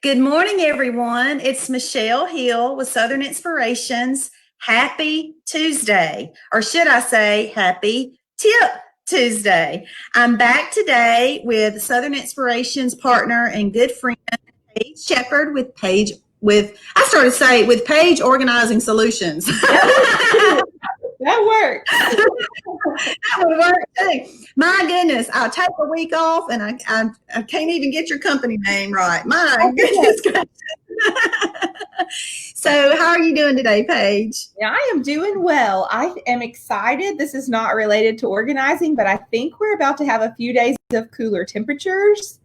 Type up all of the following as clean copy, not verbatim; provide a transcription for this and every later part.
Good morning, everyone. It's Michelle Hill with Southern Inspirations. Happy Tuesday, or should I say Happy Tip Tuesday. I'm back today with Southern Inspirations partner and good friend, Paige Shepard with Paige with Paige Organizing Solutions. That works. That would work too. My goodness, I'll take a week off and I can't even get your company name right. My goodness. So, how are you doing today, Paige? Yeah, I am doing well. I am excited. This is not related to organizing, but I think we're about to have a few days of cooler temperatures.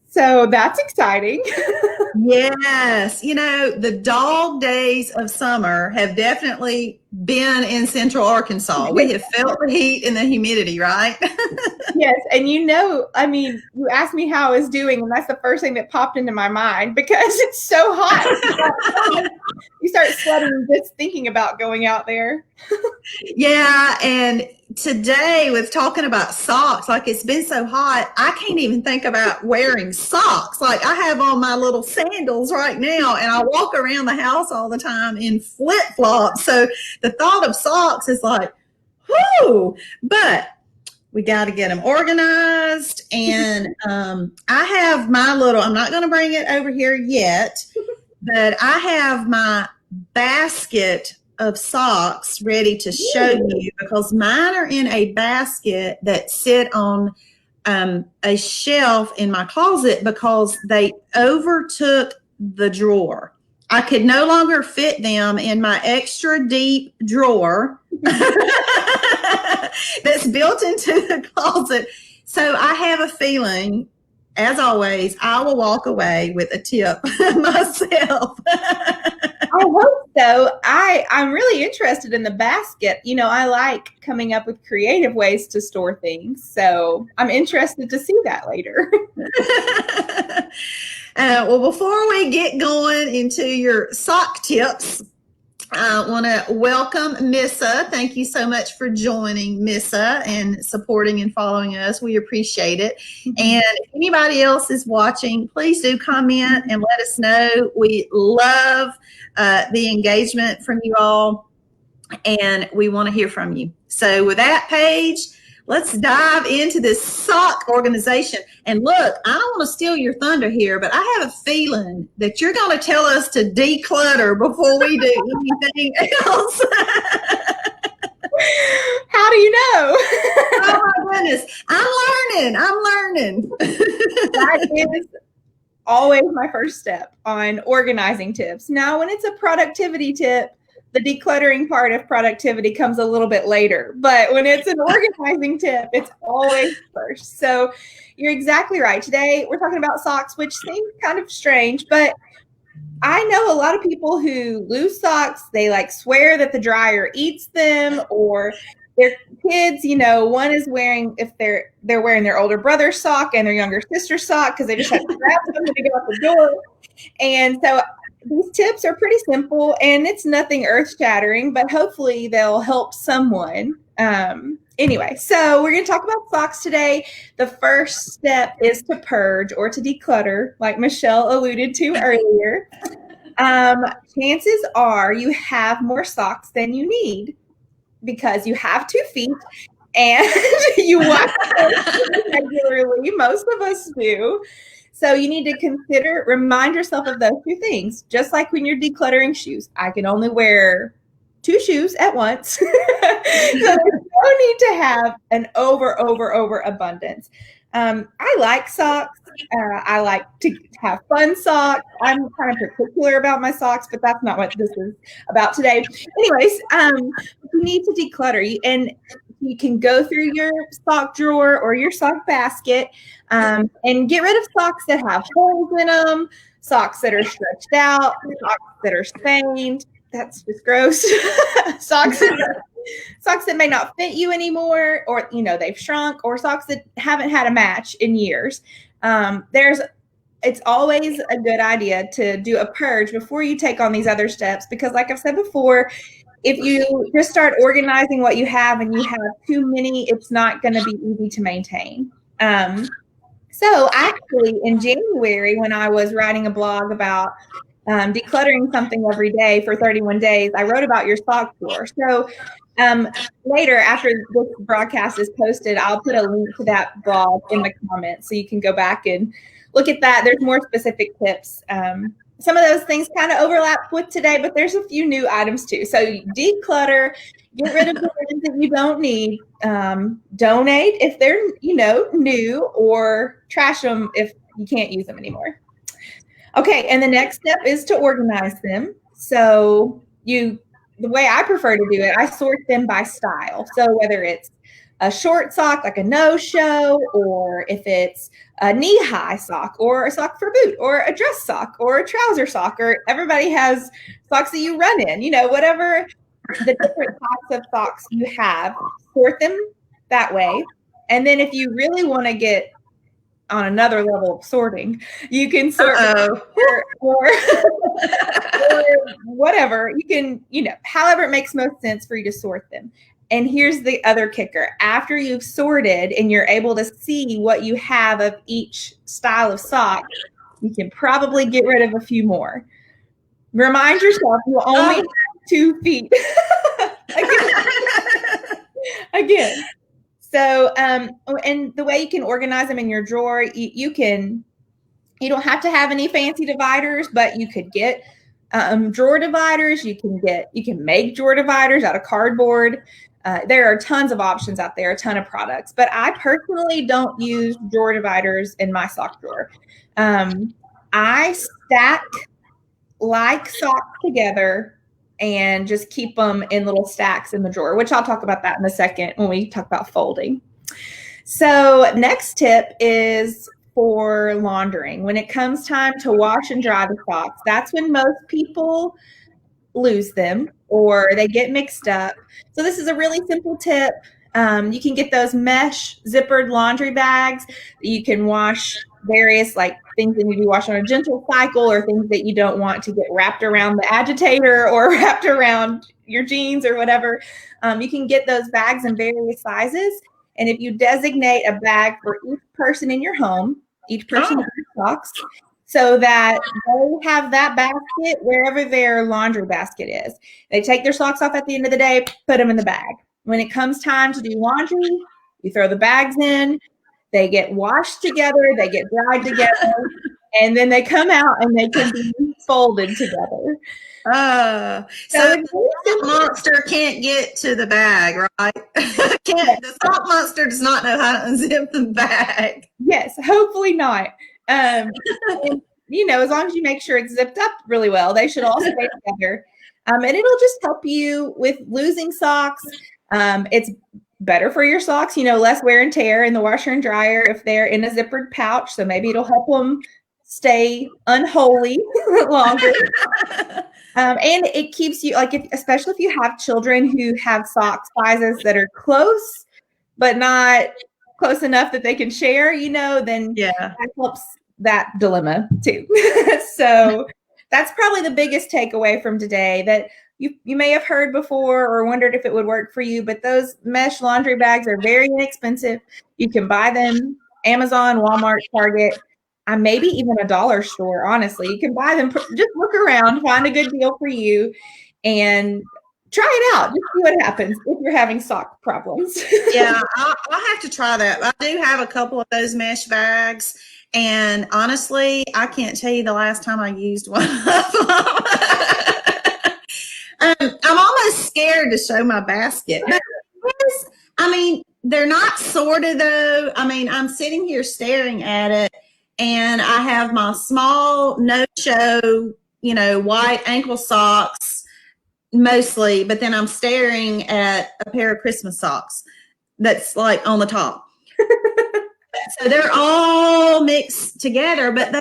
So that's exciting. Yes. The dog days of summer have definitely been in Central Arkansas. We have felt the heat and the humidity, right? Yes. And you asked me how I was doing, and that's the first thing that popped into my mind because it's so hot. You start sweating just thinking about going out there. Yeah. And today, with talking about socks, like it's been so hot, I can't even think about wearing socks. Like I have on my little sandals right now, and I walk around the house all the time in flip flops. So the thought of socks is like, whoo, but we got to get them organized. And I have my I'm not going to bring it over here yet, but I have my basket of socks ready to show you because mine are in a basket that sit on a shelf in my closet because they overtook the drawer. I could no longer fit them in my extra deep drawer that's built into the closet. So I have a feeling, as always, I will walk away with a tip myself. I hope so. I'm really interested in the basket. I like coming up with creative ways to store things. So I'm interested to see that later. Well, before we get going into your sock tips, I want to welcome Missa. Thank you so much for joining, Missa, and supporting and following us. We appreciate it. And if anybody else is watching, please do comment and let us know. We love the engagement from you all, and we want to hear from you. So with that, Paige, let's dive into this sock organization. And look, I don't want to steal your thunder here, but I have a feeling that you're going to tell us to declutter before we do anything else. How do you know? Oh my goodness. I'm learning. That is always my first step on organizing tips. Now, when it's a productivity tip, the decluttering part of productivity comes a little bit later, but when it's an organizing tip, it's always first. So you're exactly right. Today, we're talking about socks, which seems kind of strange, but I know a lot of people who lose socks. They swear that the dryer eats them, or their kids, one is wearing, if they're wearing their older brother's sock and their younger sister's sock because they just have to grab something to go out the door. And so these tips are pretty simple and it's nothing earth-shattering, but hopefully they'll help someone. Anyway, so we're going to talk about socks today. The first step is to purge or to declutter, like Michelle alluded to earlier. Chances are you have more socks than you need because you have 2 feet and you wash them regularly. Most of us do. So you need to remind yourself of those 2 things. Just like when you're decluttering shoes, I can only wear 2 shoes at once. So there's no need to have an over abundance. I like socks. I like to have fun socks. I'm kind of particular about my socks, but that's not what this is about today. Anyways, you need to declutter, and you can go through your sock drawer or your sock basket and get rid of socks that have holes in them, socks that are stretched out, socks that are stained. That's just gross. Socks that may not fit you anymore, or they've shrunk, or socks that haven't had a match in years. It's always a good idea to do a purge before you take on these other steps, because like I've said before, if you just start organizing what you have and you have too many, it's not going to be easy to maintain. So actually in January, when I was writing a blog about decluttering something every day for 31 days, I wrote about your sock drawer. So later, after this broadcast is posted, I'll put a link to that blog in the comments so you can go back and look at that. There's more specific tips. Some of those things kind of overlap with today, but there's a few new items too. So declutter, get rid of the things that you don't need, donate if they're, new, or trash them if you can't use them anymore. Okay, and the next step is to organize them. So the way I prefer to do it, I sort them by style. So whether it's a short sock, like a no-show, or if it's a knee-high sock, or a sock for boot, or a dress sock, or a trouser sock, or everybody has socks that you run in, whatever the different types of socks you have, sort them that way. And then if you really want to get on another level of sorting, you can sort or whatever. You can, however it makes most sense for you to sort them. And here's the other kicker. After you've sorted and you're able to see what you have of each style of sock, you can probably get rid of a few more. Remind yourself you only have 2 feet. Again. So, and the way you can organize them in your drawer, you don't have to have any fancy dividers, but you could get drawer dividers. You can make drawer dividers out of cardboard. There are tons of options out there, a ton of products, but I personally don't use drawer dividers in my sock drawer. I stack like socks together and just keep them in little stacks in the drawer, which I'll talk about that in a second when we talk about folding. So next tip is for laundering. When it comes time to wash and dry the socks, that's when most people lose them or they get mixed up. So this is a really simple tip. You can get those mesh zippered laundry bags that you can wash various things that you wash on a gentle cycle, or things that you don't want to get wrapped around the agitator or wrapped around your jeans or whatever. You can get those bags in various sizes. And if you designate a bag for each person in your home, each person with their socks, so that they have that basket wherever their laundry basket is. They take their socks off at the end of the day, put them in the bag. When it comes time to do laundry, you throw the bags in, they get washed together, they get dried together, and then they come out and they can be folded together. So the monster can't get to the bag, right? The sock monster does not know how to unzip the bag. Yes, hopefully not. And, as long as you make sure it's zipped up really well, they should all stay together. And it'll just help you with losing socks. It's better for your socks, less wear and tear in the washer and dryer if they're in a zippered pouch. So maybe it'll help them stay unholy longer. And it keeps you, especially if you have children who have sock sizes that are close, but not close enough that they can share, then that helps that dilemma too. So that's probably the biggest takeaway from today, that you may have heard before or wondered if it would work for you, but those mesh laundry bags are very inexpensive. You can buy them Amazon, Walmart, Target, maybe even a dollar store. Honestly, you can buy them. Just look around, find a good deal for you, and try it out. Just see what happens if you're having sock problems. Yeah, I'll have to try that. I do have a couple of those mesh bags, and honestly, I can't tell you the last time I used one of them. I'm almost scared to show my basket. But they're not sorted though. I'm sitting here staring at it, and I have my small no-show, white ankle socks mostly, but then I'm staring at a pair of Christmas socks that's on the top. So they're all mixed together, but they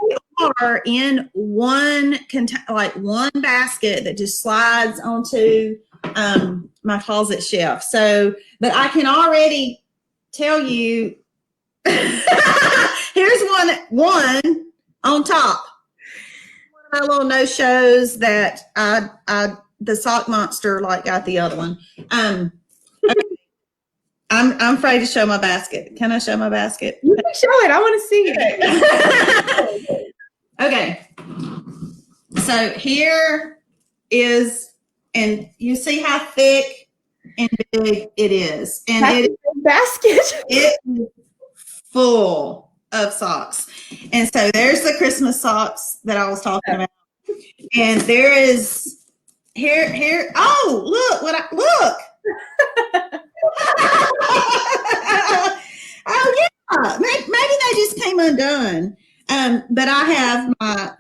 are in one one basket that just slides onto my closet shelf. So, but I can already tell you, here's one on top. One of my little no-shows that the sock monster got the other one. Okay. I'm afraid to show my basket. Can I show my basket? You can show it. I want to see it. Okay. So here is, and you see how thick and big it is. And That's a basket. It is full of socks. And so there's the Christmas socks that I was talking about. And there is here. Oh, look look. Oh yeah. Maybe they just came undone. But I have my,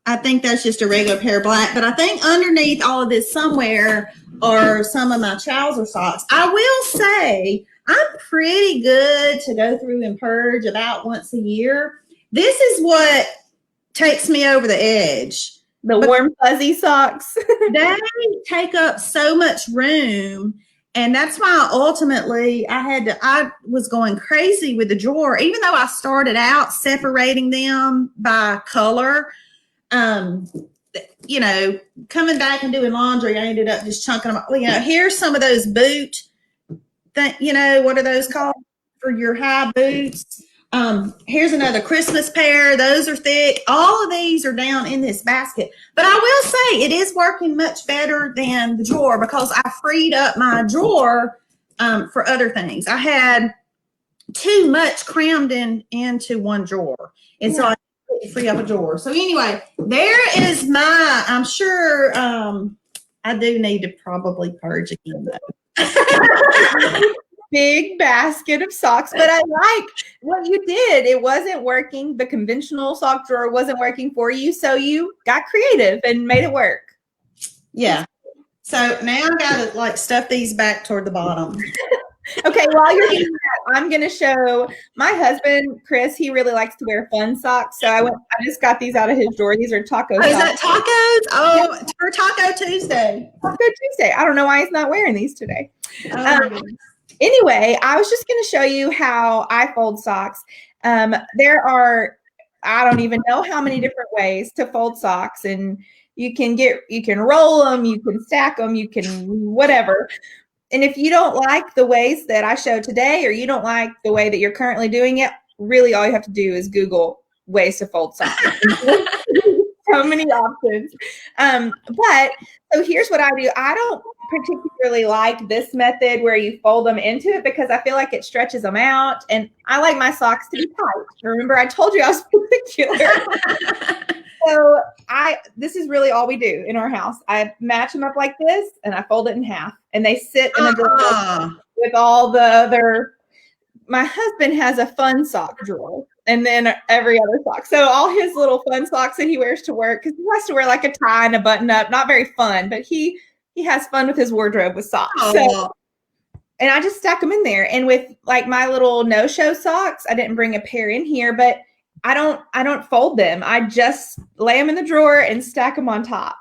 I think that's just a regular pair of black, but I think underneath all of this somewhere are some of my trouser socks. I will say I'm pretty good to go through and purge about once a year. This is what takes me over the edge. The warm fuzzy socks. They take up so much room. And that's why ultimately I was going crazy with the drawer, even though I started out separating them by color. Coming back and doing laundry, I ended up just chunking them. Here's some of those boot, what are those called for your high boots? Here's another Christmas pair. Those are thick. All of these are down in this basket. But I will say it is working much better than the drawer because I freed up my drawer for other things. I had too much crammed into one drawer. And so I free up a drawer. So anyway, there is I'm sure I do need to probably purge again though. Big basket of socks, but I like what you did. It wasn't working. The conventional sock drawer wasn't working for you, so you got creative and made it work. Yeah. So now I got to stuff these back toward the bottom. Okay, while you're doing that, I'm going to show my husband, Chris. He really likes to wear fun socks, so I just got these out of his drawer. These are taco socks. Is that tacos? Oh, yeah. For Taco Tuesday. Taco Tuesday. I don't know why he's not wearing these today. Anyway, I was just going to show you how I fold socks. There are, I don't even know how many different ways to fold socks, and you can roll them, you can stack them, you can whatever. And if you don't like the ways that I showed today, or you don't like the way that you're currently doing it, really all you have to do is Google ways to fold socks. So many options. But so here's what I do. I don't particularly like this method where you fold them into it because I feel like it stretches them out, and I like my socks to be tight. Remember, I told you I was particular. So this is really all we do in our house. I match them up like this, and I fold it in half, and they sit in a drawer with all the other. My husband has a fun sock drawer, and then every other sock. So all his little fun socks that he wears to work, because he has to wear like a tie and a button up. Not very fun, but he has fun with his wardrobe with socks. So, and I just stack them in there. And with like my little no-show socks, I didn't bring a pair in here, but I don't fold them. I just lay them in the drawer and stack them on top.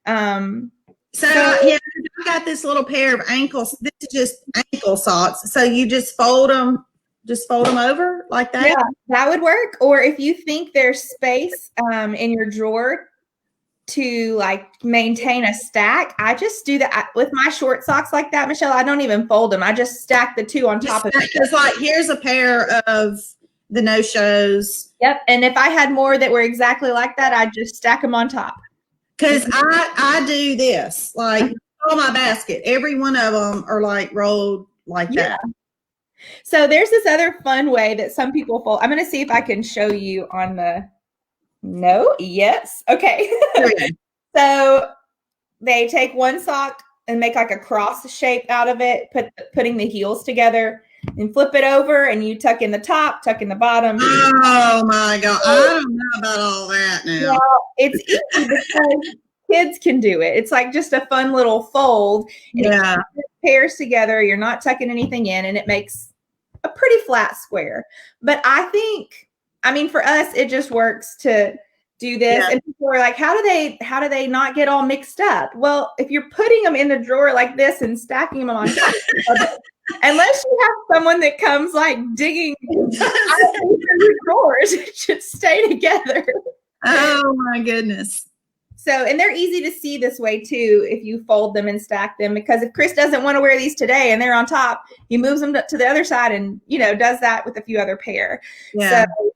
So yeah, I got this little pair of ankles. This is just ankle socks. So you just fold them over like that? Yeah, that would work. Or if you think there's space in your drawer to like maintain a stack, I just do that with my short socks like that, Michelle. I don't even fold them. I just stack the two on top of it. It's like, here's a pair of the no-shows. Yep. And if I had more that were exactly like that, I'd just stack them on top. Because I do this, like all my basket, every one of them are like rolled like that. So there's this other fun way that some people fold. I'm going to see if I can show you on the, no, yes. Okay. So they take one sock and make like a cross shape out of it, putting the heels together and flip it over, and you tuck in the top, tuck in the bottom. Oh my God. I don't know about all that now. Well, it's easy because kids can do it. It's like just a fun little fold. And yeah. It pairs together. You're not tucking anything in, and it makes a pretty flat square. But I think, for us, it just works to do this. Yeah. And people are like, how do they not get all mixed up? Well, if you're putting them in the drawer like this and stacking them on top of it, unless you have someone that comes like digging out of your drawers, it should stay together. Oh my goodness. So, and they're easy to see this way too, if you fold them and stack them, because if Chris doesn't want to wear these today and they're on top, he moves them to the other side and, does that with a few other pair. Yeah. So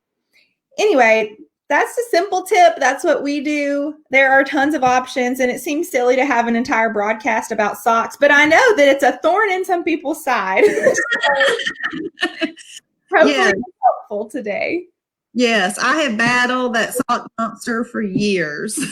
anyway, that's a simple tip. That's what we do. There are tons of options, and it seems silly to have an entire broadcast about socks, but I know that it's a thorn in some people's side. Hopefully it's helpful today. Yes, I have battled that sock monster for years. So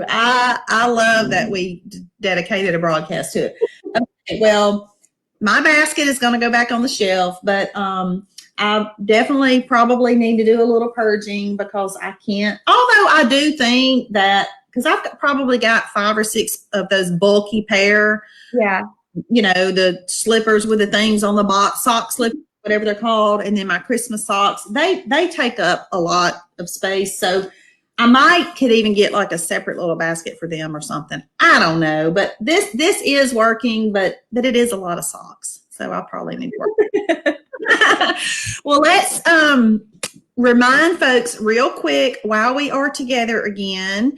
I love that we dedicated a broadcast to it. Okay, well, my basket is going to go back on the shelf, but I definitely probably need to do a little purging because I can't. Although I do think that because I've probably got 5 or 6 of those bulky pair. Yeah. The slippers with the things on the box, sock slippers, whatever they're called, and then my Christmas socks. They take up a lot of space. So I could even get like a separate little basket for them or something. I don't know, but this is working, but it is a lot of socks. So I'll probably need to work. Well, let's remind folks real quick while we are together again,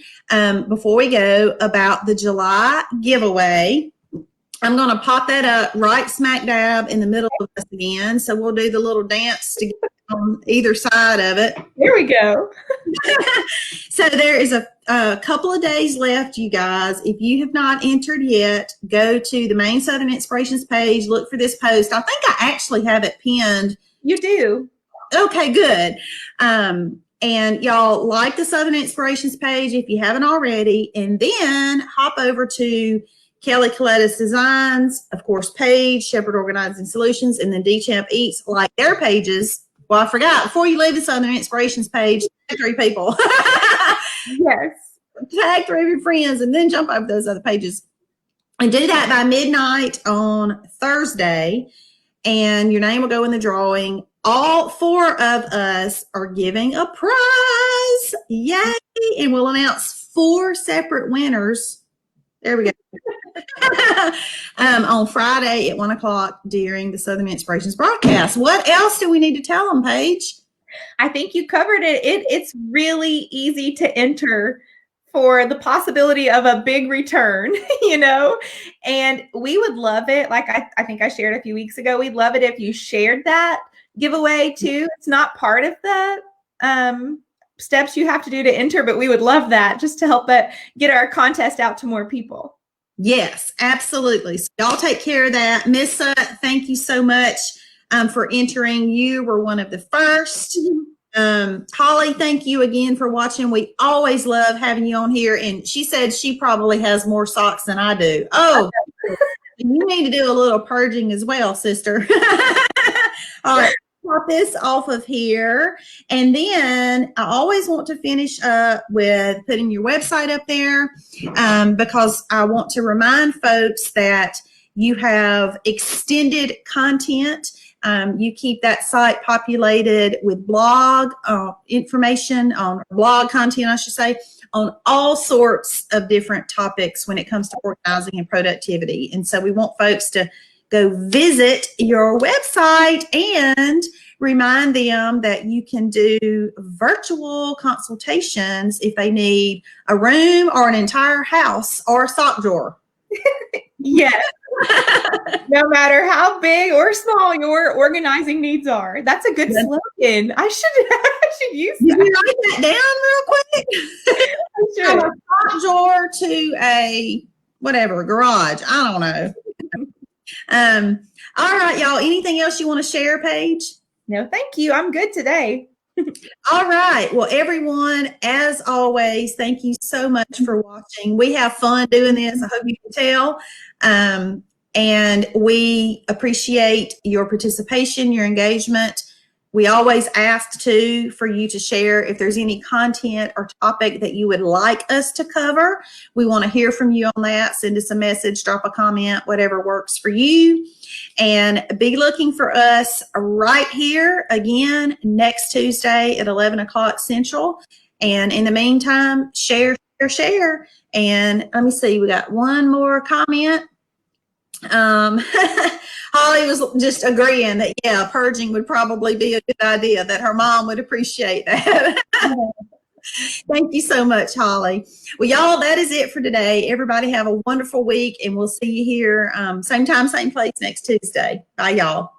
before we go, about the July giveaway. I'm going to pop that up right smack dab in the middle of this again. So we'll do the little dance to get on either side of it. There we go. So there is a couple of days left, you guys. If you have not entered yet, go to the main Southern Inspirations page, look for this post. I think I actually have it pinned. You do. Okay, good. And y'all like the Southern Inspirations page if you haven't already, and then hop over to Kelly Coletta's Designs, of course, Paige, Shepard Organizing Solutions, and then DChamp Eats, like their pages. Well, I forgot, before you leave the Southern Inspirations page, tag 3 people. Yes. Tag 3 of your friends and then jump over those other pages. And do that by midnight on Thursday, and your name will go in the drawing. All 4 of us are giving a prize. Yay! And we'll announce 4 separate winners. There we go. On Friday at 1:00 during the Southern Inspirations broadcast. What else do we need to tell them, Paige? I think you covered it. It's really easy to enter for the possibility of a big return, and we would love it. Like I think I shared a few weeks ago, we'd love it if you shared that giveaway too. It's not part of the steps you have to do to enter, but we would love that just to help get our contest out to more people. Yes, absolutely. So y'all take care of that. Missa, thank you so much for entering. You were one of the first. Holly, thank you again for watching. We always love having you on here. And she said she probably has more socks than I do. Oh, you need to do a little purging as well, sister. All right. Pop this off of here, and then I always want to finish up with putting your website up there, because I want to remind folks that you have extended content. You keep that site populated with blog information, on blog content, I should say, on all sorts of different topics when it comes to organizing and productivity. And so we want folks to go visit your website and remind them that you can do virtual consultations if they need a room or an entire house or a sock drawer. Yes. No matter how big or small your organizing needs are. That's a good slogan. I should use that. You write that down real quick? From a sock drawer to a whatever, garage. I don't know. All right, y'all. Anything else you want to share, Paige? No, thank you. I'm good today. All right. Well, everyone, as always, thank you so much for watching. We have fun doing this. I hope you can tell. And we appreciate your participation, your engagement. We always ask, too, for you to share if there's any content or topic that you would like us to cover. We want to hear from you on that. Send us a message, drop a comment, whatever works for you. And be looking for us right here again next Tuesday at 11 o'clock Central. And in the meantime, share. And let me see, we got one more comment. Holly was just agreeing that, yeah, purging would probably be a good idea, that her mom would appreciate that. Thank you so much, Holly. Well, y'all, that is it for today. Everybody have a wonderful week, and we'll see you here same time, same place next Tuesday. Bye, y'all.